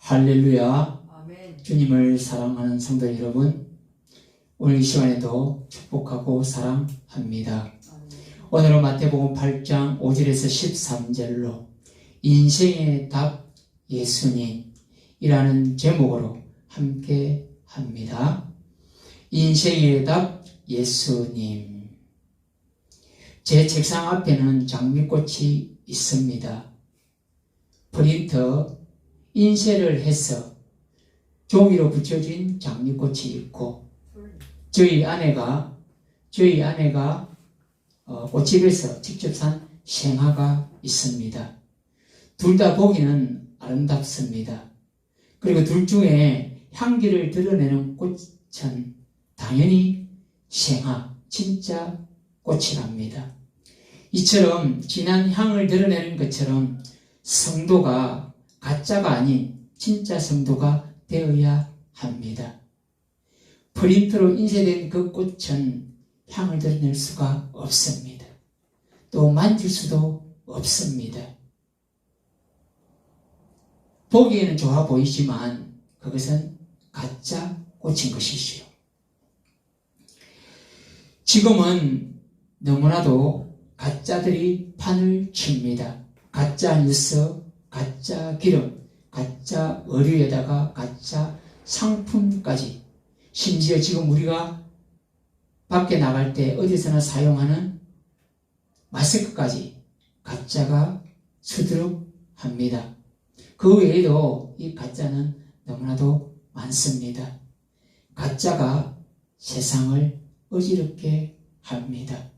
할렐루야. 아멘. 주님을 사랑하는 성도 여러분, 오늘 이 시간에도 축복하고 사랑합니다. 아멘. 오늘은 마태복음 8장 5절에서 13절로 인생의 답 예수님이라는 제목으로 함께 합니다. 인생의 답 예수님. 제 책상 앞에는 장미꽃이 있습니다. 프린터 인쇄를 해서 종이로 붙여진 장미꽃이 있고, 저희 아내가 꽃집에서 직접 산 생화가 있습니다. 둘 다 보기는 아름답습니다. 그리고 둘 중에 향기를 드러내는 꽃은 당연히 생화, 진짜 꽃이랍니다. 이처럼 진한 향을 드러내는 것처럼 성도가 가짜가 아닌 진짜 성도가 되어야 합니다. 프린트로 인쇄된 그 꽃은 향을 드러낼 수가 없습니다. 또 만질 수도 없습니다. 보기에는 좋아 보이지만 그것은 가짜 꽃인 것이지요. 지금은 너무나도 가짜들이 판을 칩니다. 가짜 뉴스, 가짜 기름, 가짜 의류에다가 가짜 상품까지, 심지어 지금 우리가 밖에 나갈 때 어디서나 사용하는 마스크까지 가짜가 수두룩합니다. 그 외에도 이 가짜는 너무나도 많습니다. 가짜가 세상을 어지럽게 합니다.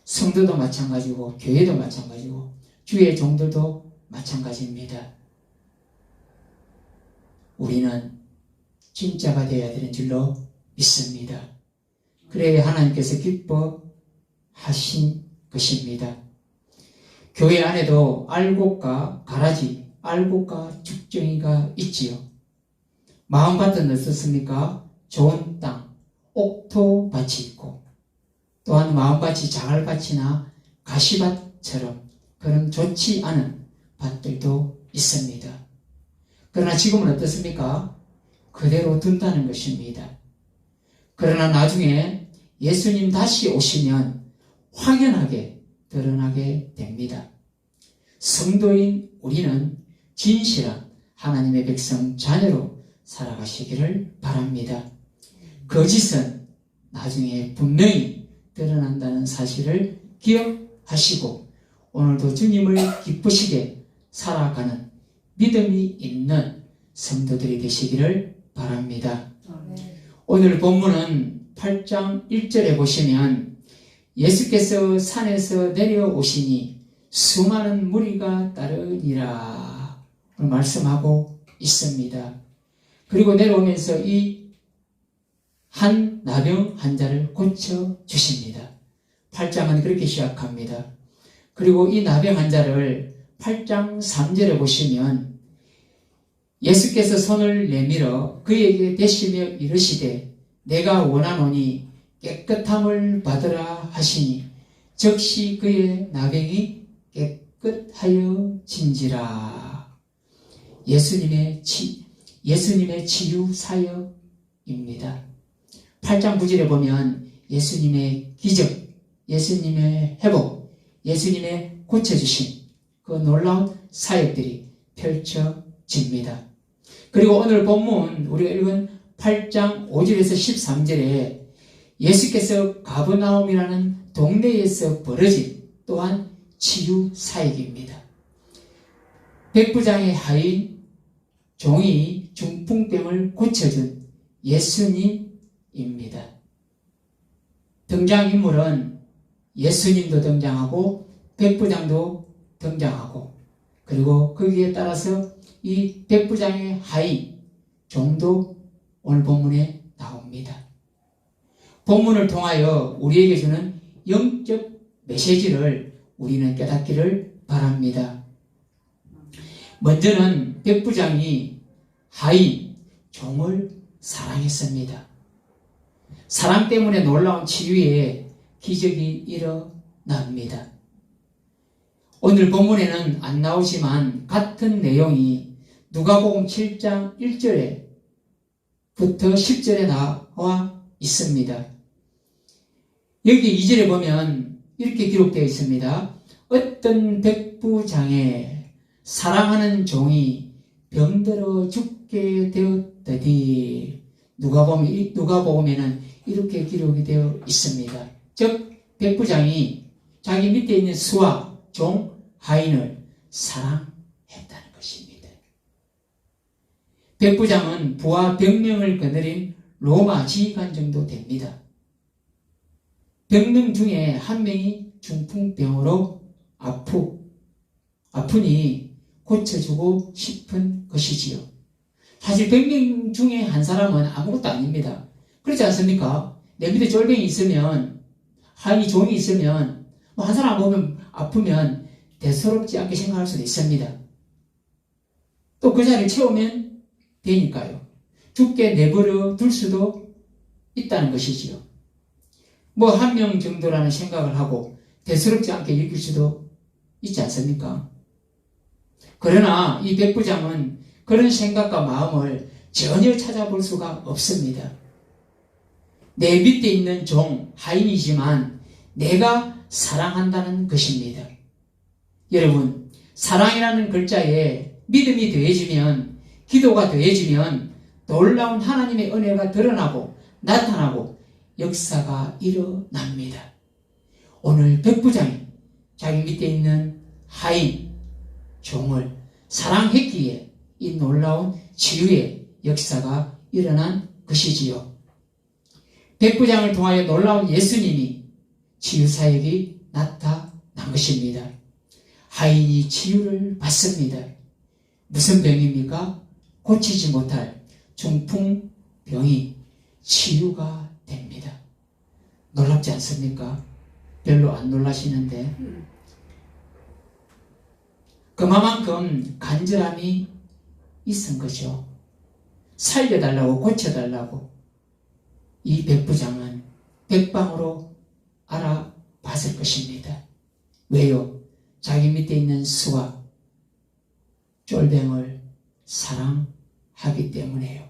성도도 마찬가지고 교회도 마찬가지고 주의 종들도 마찬가지입니다. 우리는 진짜가 되어야 되는 줄로 믿습니다. 그래야 하나님께서 기뻐하신 것입니다. 교회 안에도 알곡과 가라지, 알곡과 죽정이가 있지요. 마음밭은 어떻습니까? 좋은 땅, 옥토밭이 있고, 또한 마음밭이 자갈밭이나 가시밭처럼 그런 좋지 않은 밭들도 있습니다. 그러나 지금은 어떻습니까? 그대로 둔다는 것입니다. 그러나 나중에 예수님 다시 오시면 확연하게 드러나게 됩니다. 성도인 우리는 진실한 하나님의 백성 자녀로 살아가시기를 바랍니다. 거짓은 나중에 분명히 드러난다는 사실을 기억하시고 오늘도 주님을 기쁘시게 살아가는 믿음이 있는 성도들이 되시기를 바랍니다. 아멘. 오늘 본문은 8장 1절에 보시면 예수께서 산에서 내려오시니 수많은 무리가 따르니라 말씀하고 있습니다. 그리고 내려오면서 이 한 나병 환자를 고쳐주십니다. 8장은 그렇게 시작합니다. 그리고 이 나병 환자를 8장 3절에 보시면 예수께서 손을 내밀어 그에게 대시며 이르시되 내가 원하노니 깨끗함을 받으라 하시니 즉시 그의 나병이 깨끗하여 진지라. 예수님의 치유 사역입니다. 8장 9절에 보면 예수님의 기적, 예수님의 회복, 예수님의 고쳐주심, 그 놀라운 사역들이 펼쳐집니다. 그리고 오늘 본문 우리가 읽은 8장 5절에서 13절에 예수께서 가버나움이라는 동네에서 벌어진 또한 치유 사역입니다. 백부장의 하인 종이 중풍병을 고쳐준 예수님입니다. 등장인물은 예수님도 등장하고 백부장도 등장하고 그리고 거기에 따라서 이 백부장의 하인 종도 오늘 본문에 나옵니다. 본문을 통하여 우리에게 주는 영적 메시지를 우리는 깨닫기를 바랍니다. 먼저는 백부장이 하인 종을 사랑했습니다. 사랑 때문에 놀라운 치유의 기적이 일어납니다. 오늘 본문에는 안 나오지만 같은 내용이 누가복음 7장 1절에부터 10절에 나와 있습니다. 여기 2절에 보면 이렇게 기록되어 있습니다. 어떤 백부장의 사랑하는 종이 병들어 죽게 되었더니 누가복음에는 이렇게 기록이 되어 있습니다. 즉 백부장이 자기 밑에 있는 수와 종 하인을 사랑했다는 것입니다. 백부장은 부하 100명을 거느린 로마 지휘관 정도 됩니다. 100명 중에 한 명이 중풍병으로 아프니 고쳐주고 싶은 것이지요. 사실 100명 중에 한 사람은 아무것도 아닙니다. 그렇지 않습니까? 내 밑에 쫄병이 있으면, 하인이 종이 있으면, 한 사람 보면 아프면 대수롭지 않게 생각할 수도 있습니다. 또 그 자리를 채우면 되니까요. 죽게 내버려 둘 수도 있다는 것이지요. 뭐 한 명 정도라는 생각을 하고 대수롭지 않게 여길 수도 있지 않습니까? 그러나 이 백부장은 그런 생각과 마음을 전혀 찾아볼 수가 없습니다. 내 밑에 있는 종, 하인이지만 내가 사랑한다는 것입니다. 여러분, 사랑이라는 글자에 믿음이 더해지면, 기도가 더해지면 놀라운 하나님의 은혜가 드러나고 나타나고 역사가 일어납니다. 오늘 백부장이 자기 밑에 있는 하인, 종을 사랑했기에 이 놀라운 치유의 역사가 일어난 것이지요. 백부장을 통하여 놀라운 예수님이 치유사역이 나타난 것입니다. 하인이 치유를 받습니다. 무슨 병입니까? 고치지 못할 중풍병이 치유가 됩니다. 놀랍지 않습니까? 별로 안 놀라시는데 그만큼 간절함이 있은 거죠. 살려달라고, 고쳐달라고 이 백부장은 백방으로 알아봤을 것입니다. 왜요? 자기 밑에 있는 수와 쫄병을 사랑하기 때문에요.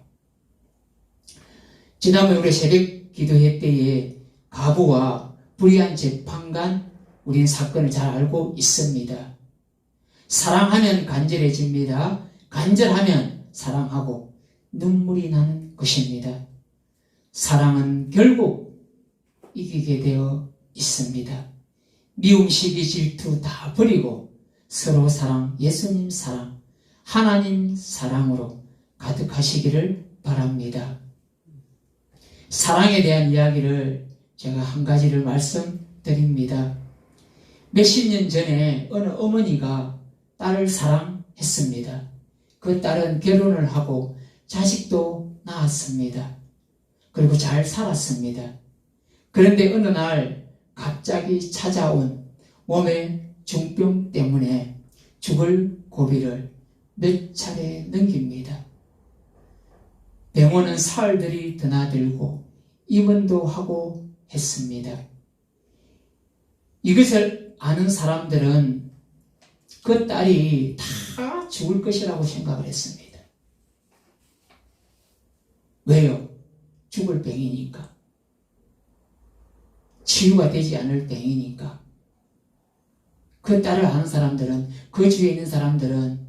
지난번 우리 새벽 기도회 때에 가부와 불의한 재판관 우리는 사건을 잘 알고 있습니다. 사랑하면 간절해집니다. 간절하면 사랑하고 눈물이 나는 것입니다. 사랑은 결국 이기게 되어 있습니다. 미움, 시기, 질투 다 버리고 서로 사랑, 예수님 사랑, 하나님 사랑으로 가득하시기를 바랍니다. 사랑에 대한 이야기를 제가 한 가지를 말씀드립니다. 몇십 년 전에 어느 어머니가 딸을 사랑했습니다. 그 딸은 결혼을 하고 자식도 낳았습니다. 그리고 잘 살았습니다. 그런데 어느 날 갑자기 찾아온 몸의 중병 때문에 죽을 고비를 몇 차례 넘깁니다. 병원은 사흘들이 드나들고 입원도 하고 했습니다. 이것을 아는 사람들은 그 딸이 다 죽을 것이라고 생각을 했습니다. 왜요? 죽을 병이니까. 치유가 되지 않을 병이니까. 그 딸을 아는 사람들은, 그 주위에 있는 사람들은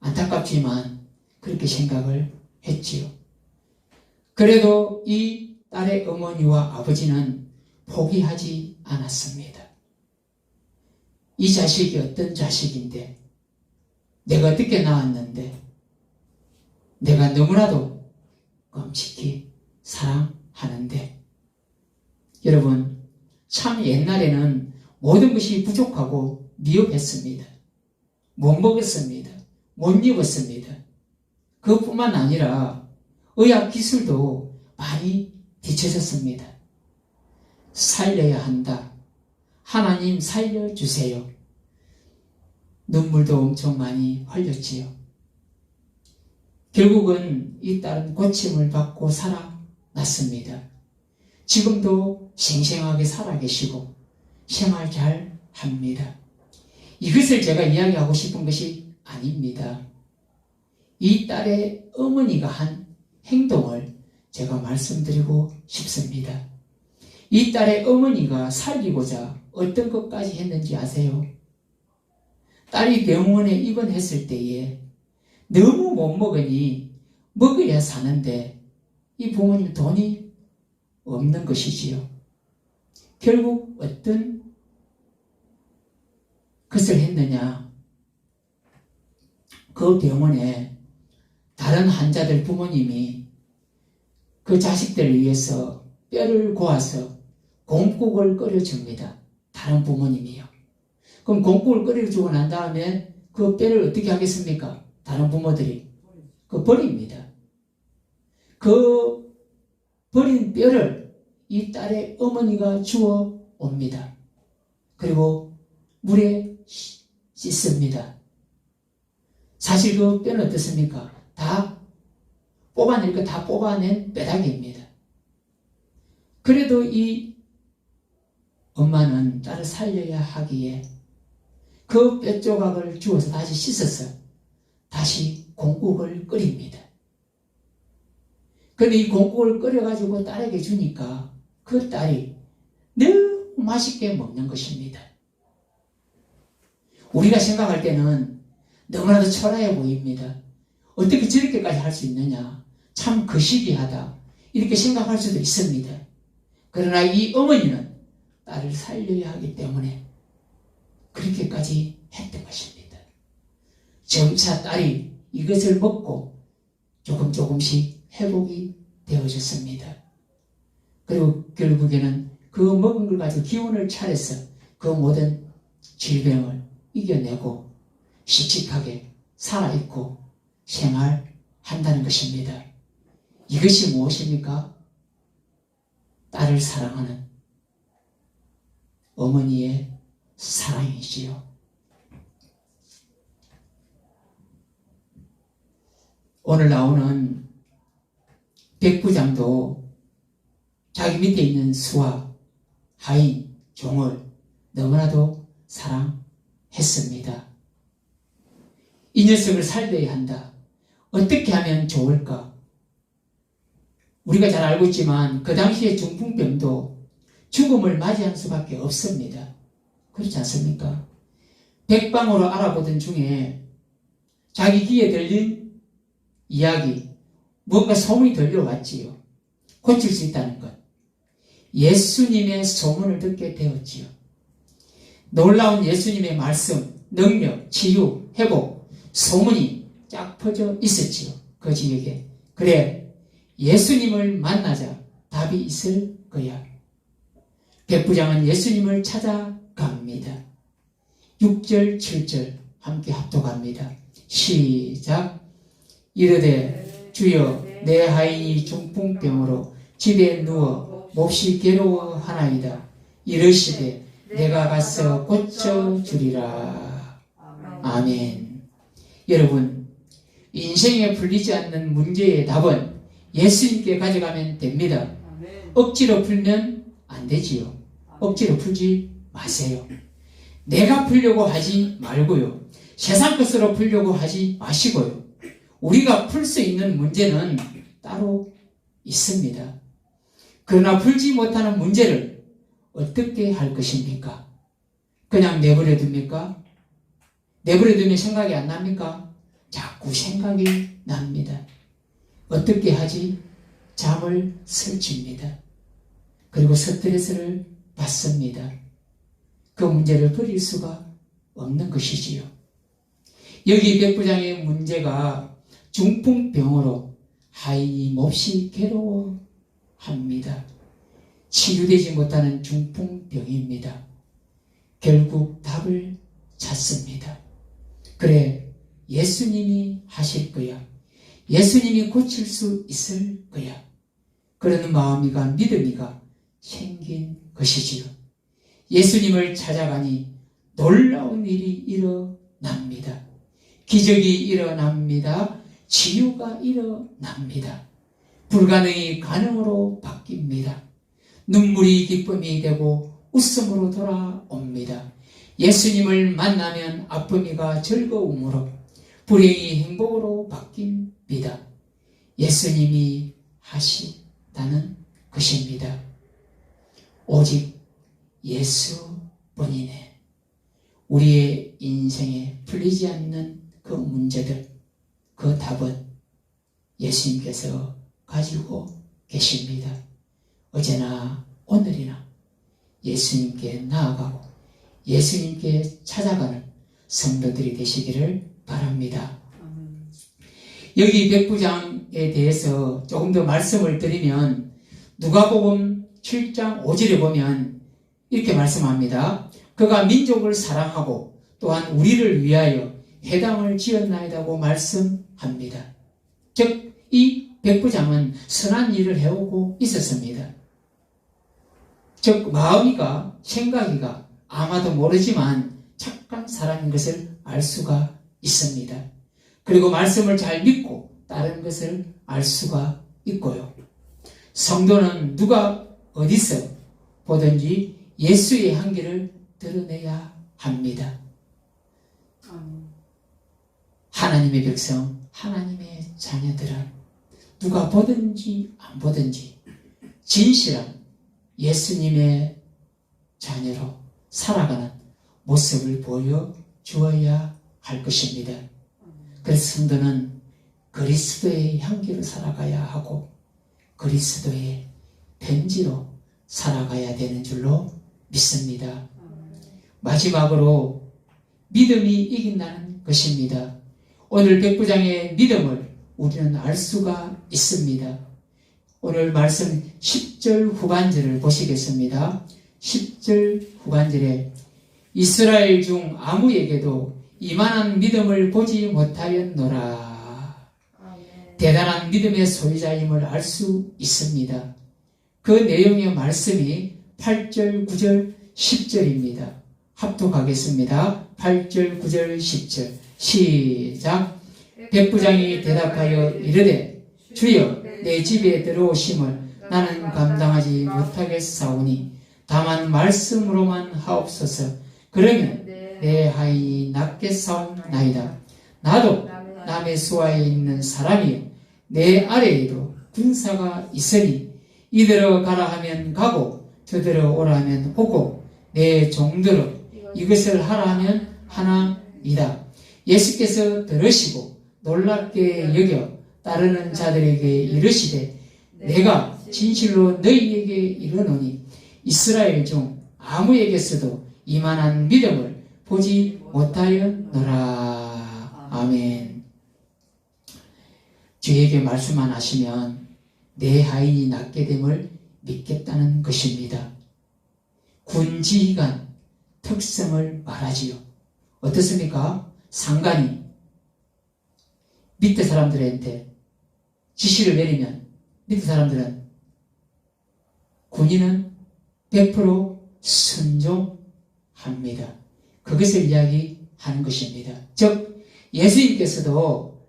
안타깝지만 그렇게 생각을 했지요. 그래도 이 딸의 어머니와 아버지는 포기하지 않았습니다. 이 자식이 어떤 자식인데, 내가 어떻게 낳았는데, 내가 너무나도 끔찍히 사랑하는데, 여러분, 참 옛날에는 모든 것이 부족하고 미흡했습니다. 못 먹었습니다. 못 입었습니다. 그것뿐만 아니라 의학 기술도 많이 뒤처졌습니다. 살려야 한다. 하나님 살려주세요. 눈물도 엄청 많이 흘렸지요. 결국은 이 딸은 고침을 받고 살아났습니다. 지금도 생생하게 살아계시고 생활 잘 합니다. 이것을 제가 이야기하고 싶은 것이 아닙니다. 이 딸의 어머니가 한 행동을 제가 말씀드리고 싶습니다. 이 딸의 어머니가 살리고자 어떤 것까지 했는지 아세요? 딸이 병원에 입원했을 때에 너무 못 먹으니 먹어야 사는데 이 부모님 돈이 없는 것이지요. 결국 어떤 것을 했느냐? 그 병원에 다른 환자들 부모님이 그 자식들을 위해서 뼈를 고아서 곰국을 끓여줍니다. 다른 부모님이요. 그럼 곰국을 끓여주고 난 다음에 그 뼈를 어떻게 하겠습니까? 다른 부모들이 버립니다. 그 버린 뼈를 이 딸의 어머니가 주워 옵니다. 그리고 물에 씻습니다. 사실 그 뼈는 어떻습니까? 다 뽑아낼 거 다 뽑아낸 뼈다귀입니다. 그래도 이 엄마는 딸을 살려야 하기에 그 뼈 조각을 주워서 다시 씻어서 다시 공국을 끓입니다. 근데 이 공국을 끓여가지고 딸에게 주니까 그 딸이 너무 맛있게 먹는 것입니다. 우리가 생각할 때는 너무나도 초라해 보입니다. 어떻게 저렇게까지 할 수 있느냐? 참 거시기하다. 이렇게 생각할 수도 있습니다. 그러나 이 어머니는 딸을 살려야 하기 때문에 그렇게까지 했던 것입니다. 점차 딸이 이것을 먹고 조금씩 회복이 되어졌습니다. 그리고 결국에는 그 먹은 걸 가지고 기운을 차려서 그 모든 질병을 이겨내고 씩씩하게 살아있고 생활한다는 것입니다. 이것이 무엇입니까? 딸을 사랑하는 어머니의 사랑이지요. 오늘 나오는 백부장도 자기 밑에 있는 수하, 하인, 종을 너무나도 사랑했습니다. 이 녀석을 살려야 한다. 어떻게 하면 좋을까? 우리가 잘 알고 있지만 그 당시에 중풍병도 죽음을 맞이할 수밖에 없습니다. 그렇지 않습니까? 백방으로 알아보던 중에 자기 귀에 들린 이야기, 뭔가 소문이 들려왔지요. 고칠 수 있다는 것. 예수님의 소문을 듣게 되었지요. 놀라운 예수님의 말씀, 능력, 치유, 회복, 소문이 쫙 퍼져 있었지요. 그 지역에. 그래, 예수님을 만나자 답이 있을 거야. 백부장은 예수님을 찾아갑니다. 6절, 7절 함께 합독합니다. 시작. 이르되 주여 내 하인이 중풍병으로 집에 누워 몹시 괴로워하나이다. 이르시되 내가 가서 고쳐주리라. 아멘. 여러분, 인생에 풀리지 않는 문제의 답은 예수님께 가져가면 됩니다. 억지로 풀면 안 되지요. 억지로 풀지 마세요. 내가 풀려고 하지 말고요. 세상 것으로 풀려고 하지 마시고요. 우리가 풀 수 있는 문제는 따로 있습니다. 그러나 풀지 못하는 문제를 어떻게 할 것입니까? 그냥 내버려 둡니까? 내버려 두면 생각이 안 납니까? 자꾸 생각이 납니다. 어떻게 하지? 잠을 설칩니다. 그리고 스트레스를 받습니다. 그 문제를 버릴 수가 없는 것이지요. 여기 백부장의 문제가 중풍병으로 하인이 몹시 괴로워합니다. 치유되지 못하는 중풍병입니다. 결국 답을 찾습니다. 그래, 예수님이 하실 거야. 예수님이 고칠 수 있을 거야. 그러는 마음이가 믿음이가 생긴 것이지요. 예수님을 찾아가니 놀라운 일이 일어납니다. 기적이 일어납니다. 치유가 일어납니다. 불가능이 가능으로 바뀝니다. 눈물이 기쁨이 되고 웃음으로 돌아옵니다. 예수님을 만나면 아픔이가 즐거움으로, 불행이 행복으로 바뀝니다. 예수님이 하시다는 것입니다. 오직 예수뿐이네. 우리의 인생에 풀리지 않는 그 문제들, 그 답은 예수님께서 가지고 계십니다. 어제나 오늘이나 예수님께 나아가고 예수님께 찾아가는 성도들이 되시기를 바랍니다. 여기 백부장에 대해서 조금 더 말씀을 드리면 누가복음 7장 5절에 보면 이렇게 말씀합니다. 그가 민족을 사랑하고 또한 우리를 위하여 회당을 지었나이다고 말씀합니다. 즉 이 백부장은 선한 일을 해오고 있었습니다. 즉 마음이가 생각이가 아마도 모르지만 착한 사람인 것을 알 수가 있습니다. 그리고 말씀을 잘 믿고 따르는 것을 알 수가 있고요. 성도는 누가 어디서 보든지 예수의 향기를 드러내야 합니다. 하나님의 백성, 하나님의 자녀들은 누가 보든지 안 보든지 진실한 예수님의 자녀로 살아가는 모습을 보여주어야 할 것입니다. 그래서 성도는 그리스도의 향기로 살아가야 하고 그리스도의 편지로 살아가야 되는 줄로 믿습니다. 마지막으로 믿음이 이긴다는 것입니다. 오늘 백부장의 믿음을 우리는 알 수가 있습니다. 오늘 말씀 10절 후반절을 보시겠습니다. 10절 후반절에 이스라엘 중 아무에게도 이만한 믿음을 보지 못하였노라. 대단한 믿음의 소유자임을 알 수 있습니다. 그 내용의 말씀이 8절, 9절, 10절입니다. 합독하겠습니다. 8절, 9절, 10절 시작. 백부장이 대답하여 이르되 주여 내 집에 들어오심을 나는 감당하지 못하겠사오니 다만 말씀으로만 하옵소서. 그러면 내 하인이 낫겠사옵나이다. 나도 남의 수하에 있는 사람이요 내 아래에도 군사가 있으니 이들어 가라 하면 가고 저들어 오라 하면 오고 내 종들어 이것을 하라 하면 하나이다. 예수께서 들으시고 놀랍게 여겨 따르는 자들에게 이르시되 내가 진실로 너희에게 이르노니 이스라엘 중 아무에게서도 이만한 믿음을 보지 못하였노라. 아멘. 주에게 말씀만 하시면 내 하인이 낫게 됨을 믿겠다는 것입니다. 군지휘관 특성을 말하지요. 어떻습니까? 상관이 밑에 사람들한테 지시를 내리면 밑에 사람들은 군인은 100% 순종합니다. 그것을 이야기하는 것입니다. 즉 예수님께서도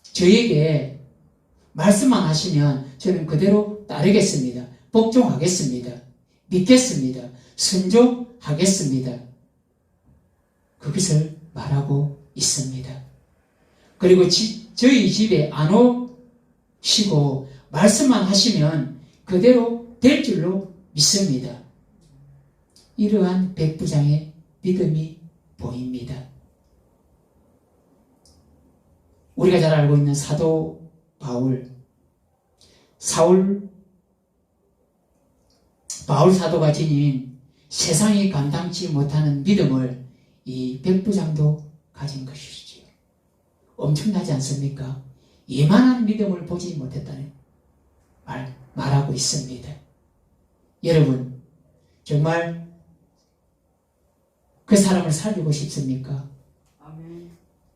저에게 말씀만 하시면 저는 그대로 따르겠습니다. 복종하겠습니다. 믿겠습니다. 순종하겠습니다. 그것을 말하고 있습니다. 그리고 저희 집에 안 오시고 말씀만 하시면 그대로 될 줄로 믿습니다. 이러한 백부장의 믿음이 보입니다. 우리가 잘 알고 있는 사도 바울 사도가 지닌 세상이 감당치 못하는 믿음을 이 백부장도 가진 것이지요. 엄청나지 않습니까? 이만한 믿음을 보지 못했다는 말하고 있습니다. 여러분, 정말 그 사람을 살리고 싶습니까?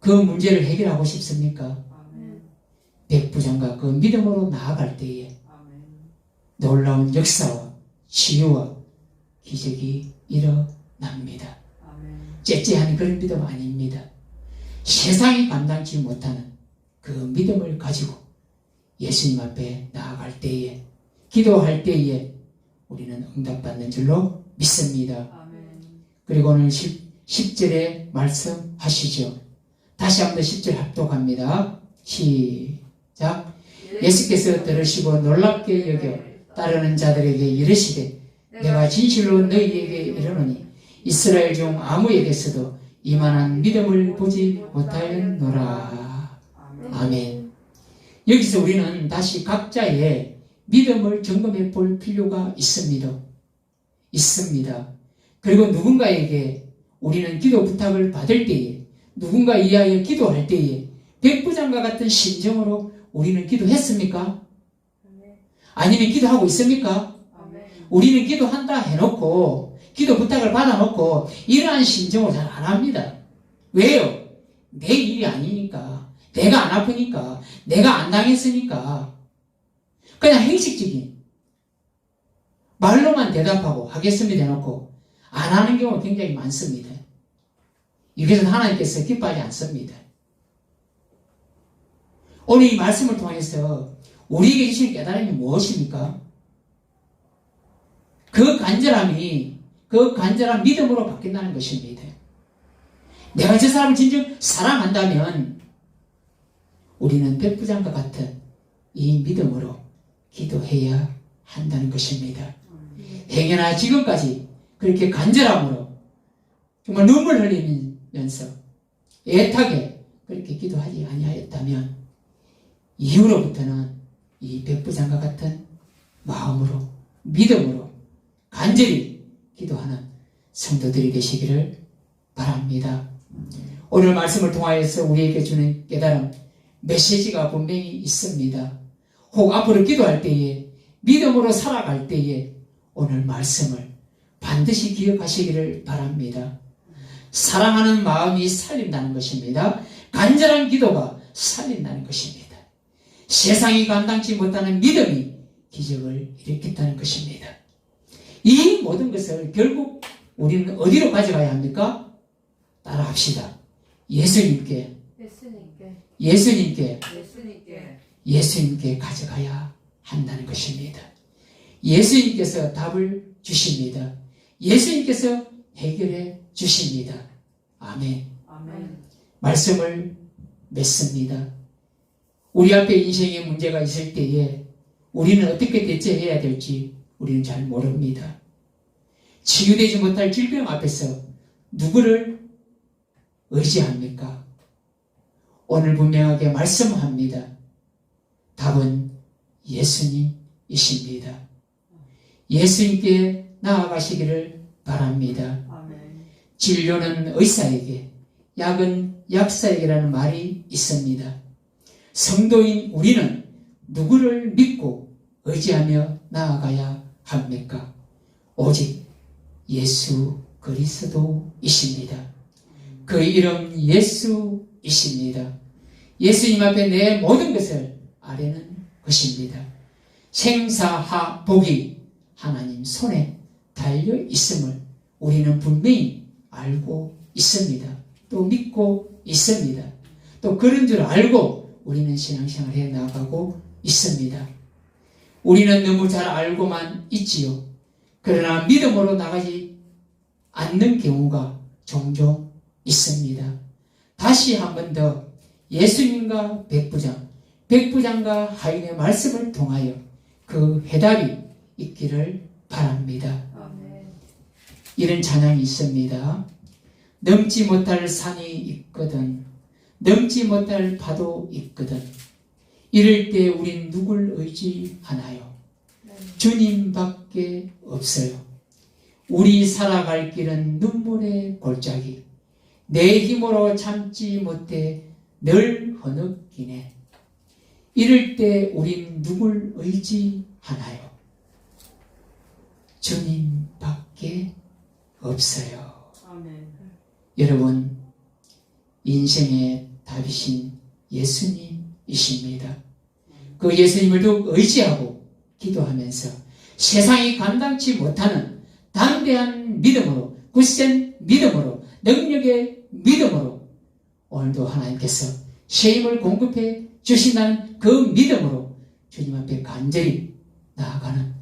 그 문제를 해결하고 싶습니까? 백부장과 그 믿음으로 나아갈 때에 놀라운 역사와 치유와 기적이 일어납니다. 째째한 그런 믿음 아닙니다. 세상이 감당치 못하는 그 믿음을 가지고 예수님 앞에 나아갈 때에, 기도할 때에 우리는 응답받는 줄로 믿습니다. 그리고 오늘 10절에 말씀하시죠. 다시 한번 10절 합독합니다. 시작. 예수께서 들으시고 놀랍게 여겨 따르는 자들에게 이르시되 내가 진실로 너희에게 이르노니 이스라엘 중 아무에게서도 이만한 믿음을 보지 못하였노라. 아멘. 여기서 우리는 다시 각자의 믿음을 점검해 볼 필요가 있습니다. 그리고 누군가에게 우리는 기도 부탁을 받을 때에, 누군가 이하여 기도할 때에 백부장과 같은 심정으로 우리는 기도했습니까? 아니면 기도하고 있습니까? 우리는 기도한다 해놓고 기도 부탁을 받아놓고 이러한 심정으로 잘 안 합니다. 왜요? 내 일이 아니니까, 내가 안 아프니까, 내가 안 당했으니까. 그냥 형식적인 말로만 대답하고 하겠습니다 해놓고 안 하는 경우가 굉장히 많습니다. 이것은 하나님께서 기뻐하지 않습니다. 오늘 이 말씀을 통해서 우리에게 주신 깨달음이 무엇입니까? 그 간절한 믿음으로 바뀐다는 것입니다. 내가 저 사람을 진정 사랑한다면 우리는 백부장과 같은 이 믿음으로 기도해야 한다는 것입니다. 행여나 지금까지 그렇게 간절함으로 정말 눈물 흘리면서 애타게 그렇게 기도하지 아니하였다면 이후로부터는 이 백부장과 같은 마음으로, 믿음으로 간절히 기도하는 성도들이 되시기를 바랍니다. 오늘 말씀을 통하여서 우리에게 주는 깨달음, 메시지가 분명히 있습니다. 혹 앞으로 기도할 때에, 믿음으로 살아갈 때에 오늘 말씀을 반드시 기억하시기를 바랍니다. 사랑하는 마음이 살린다는 것입니다. 간절한 기도가 살린다는 것입니다. 세상이 감당치 못하는 믿음이 기적을 일으켰다는 것입니다. 이 모든 것을 결국 우리는 어디로 가져가야 합니까? 따라합시다. 예수님께 가져가야 한다는 것입니다. 예수님께서 답을 주십니다. 예수님께서 해결해 주십니다. 아멘. 말씀을 맺습니다. 우리 앞에 인생의 문제가 있을 때에 우리는 어떻게 대처해야 될지 우리는 잘 모릅니다. 치유되지 못할 질병 앞에서 누구를 의지합니까? 오늘 분명하게 말씀합니다. 답은 예수님이십니다. 예수님께 나아가시기를 바랍니다. 진료는 의사에게, 약은 약사에게라는 말이 있습니다. 성도인 우리는 누구를 믿고 의지하며 나아가야 합니까? 오직 예수 그리스도이십니다. 그 이름 예수이십니다. 예수님 앞에 내 모든 것을 아뢰는 것입니다. 생사하 복이 하나님 손에 달려 있음을 우리는 분명히 알고 있습니다. 또 믿고 있습니다. 또 그런 줄 알고 우리는 신앙생활을 해 나가고 있습니다. 우리는 너무 잘 알고만 있지요. 그러나 믿음으로 나가지 않는 경우가 종종 있습니다. 다시 한 번 더 예수님과 백부장과 하인의 말씀을 통하여 그 해답이 있기를 바랍니다. 이런 찬양이 있습니다. 넘지 못할 산이 있거든, 넘지 못할 파도 있거든, 이럴 때 우린 누굴 의지하나요? 주님밖에 없어요. 우리 살아갈 길은 눈물의 골짜기, 내 힘으로 참지 못해 늘 흐느끼네. 이럴 때 우린 누굴 의지하나요? 주님밖에 없어요. 아멘. 여러분, 인생의 답이신 예수님이십니다. 그 예수님을 더욱 의지하고 기도하면서 세상이 감당치 못하는 담대한 믿음으로, 굳센 믿음으로, 능력의 믿음으로 오늘도 하나님께서 새 힘을 공급해 주신다는 그 믿음으로 주님 앞에 간절히 나아가는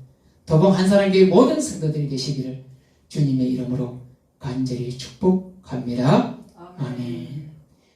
도봉 한사랑교회 모든 성도들이 되시기를 주님의 이름으로 간절히 축복합니다. 아멘.